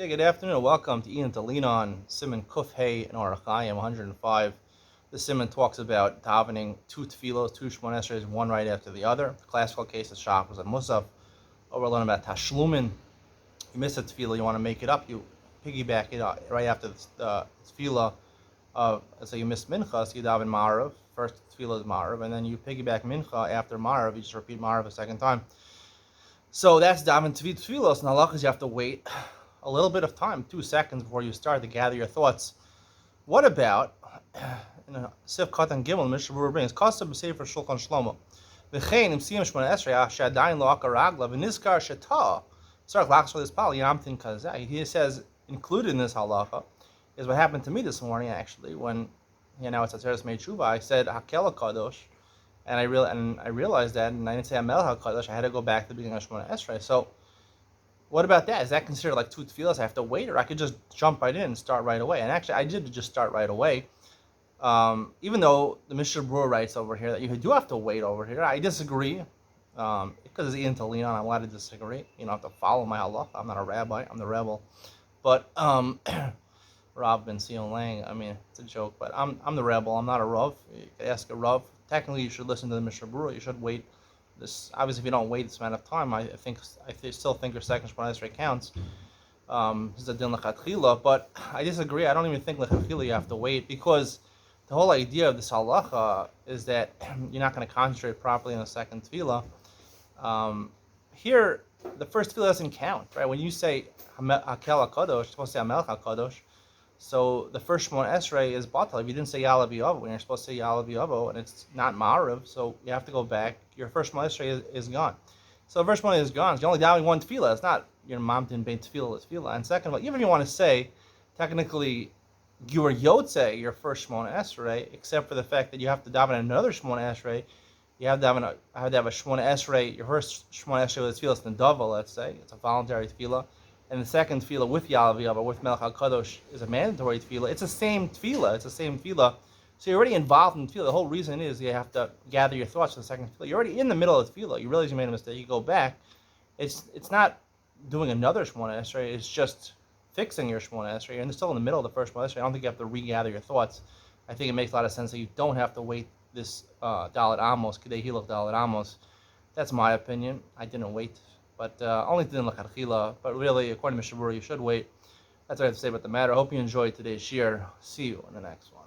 Okay, good afternoon and welcome to Iyun to lean on Simon Kuf Hey and Orachayim 105. The Simon talks about davening two tefillos, two Shemon Esrei, one right after the other. The classical case of Shach was a Musaf. We're learning about Tashlumin. You miss a tefillah, you want to make it up, you piggyback it up right after the tefillah. So you missed Mincha, so you daven Ma'arav. First tefillah is Ma'arav, and then you piggyback Mincha after Ma'arav. You just repeat Ma'arav a second time. So that's daven tefillos, and halachas you have to wait a little bit of time, 2 seconds before you start to gather your thoughts. What about Sif Katan Gimel? Mishnah Berurah brings Kasab B'Sefer Shulchan Shlomo. V'chein im siyam Shmona Esrei she'adayin lo akar ragla v'nizkar shetah tzarich lachzor lispal yamtin kazeh. He says included in this halacha is what happened to me this morning actually when it's Atzeres Mei Tshuva. I said Hakel Kadosh, and I realized that, and I didn't say Amel HaKadosh. I had to go back to the beginning of Shmona Esrei. So what about that? Is that considered like two tefillas? I have to wait, or I could just jump right in and start right away? And actually, I did just start right away. Even though the Mishnah Berurah writes over here that you do have to wait over here, I disagree. Because it's Iyun to lean on, I'm allowed to disagree. You don't have to follow my halacha. I'm not a rabbi. I'm the rebel. But Rav Ben Sion Lang. I mean, it's a joke, but I'm the rebel. I'm not a Rav. You can ask a Rav. Technically, you should listen to the Mishnah Berurah. You should wait. This obviously, if you don't wait this amount of time, I still think your second Shemona Esrei counts. This is a din lechatchila, but I disagree. I don't even think lechatchila you have to wait, because the whole idea of this halacha is that you're not going to concentrate properly on the second tefillah. Here, the first tefillah doesn't count, right? When you say Hakel HaKadosh, you're supposed to say Hamelech HaKadosh. So the first Shemona Esrei is batal. If you didn't say Ya'aleh B'Yavo, when you're supposed to say Ya'aleh B'Yavo, and it's not Ma'arav, so you have to go back. Your first Shemona Esrei is gone. So the first Shemona is gone. So you're only doubting one tefillah. It's not your mom didn't bein tefillah. And second of all, even if you want to say, technically, you were Yotze, your first Shemona Esrei, except for the fact that you have to daven another Shemona Esrei. You have to have a Shemona Esrei. Your first Shemona Esrei with tefillah is Nedava, let's say. It's a voluntary tefillah. And the second tefillah with Ya'aleh B'Yavo, with Melech HaKadosh, is a mandatory tefillah. It's the same tefillah. So you're already involved in tefillah. The whole reason is you have to gather your thoughts for the second tefillah. You're already in the middle of the tefillah. You realize you made a mistake. You go back. It's not doing another Shemona Esrei. It's just fixing your Shemona Esrei. You're still in the middle of the first Shemona Esrei. I don't think you have to regather your thoughts. I think it makes a lot of sense that you don't have to wait this Dalet Amos, Kidei Hilach Dalet Amos. That's my opinion. I didn't wait. But only din l'chadchila. But really, according to Mishnah Berurah, you should wait. That's what I have to say about the matter. I hope you enjoyed today's shir. See you in the next one.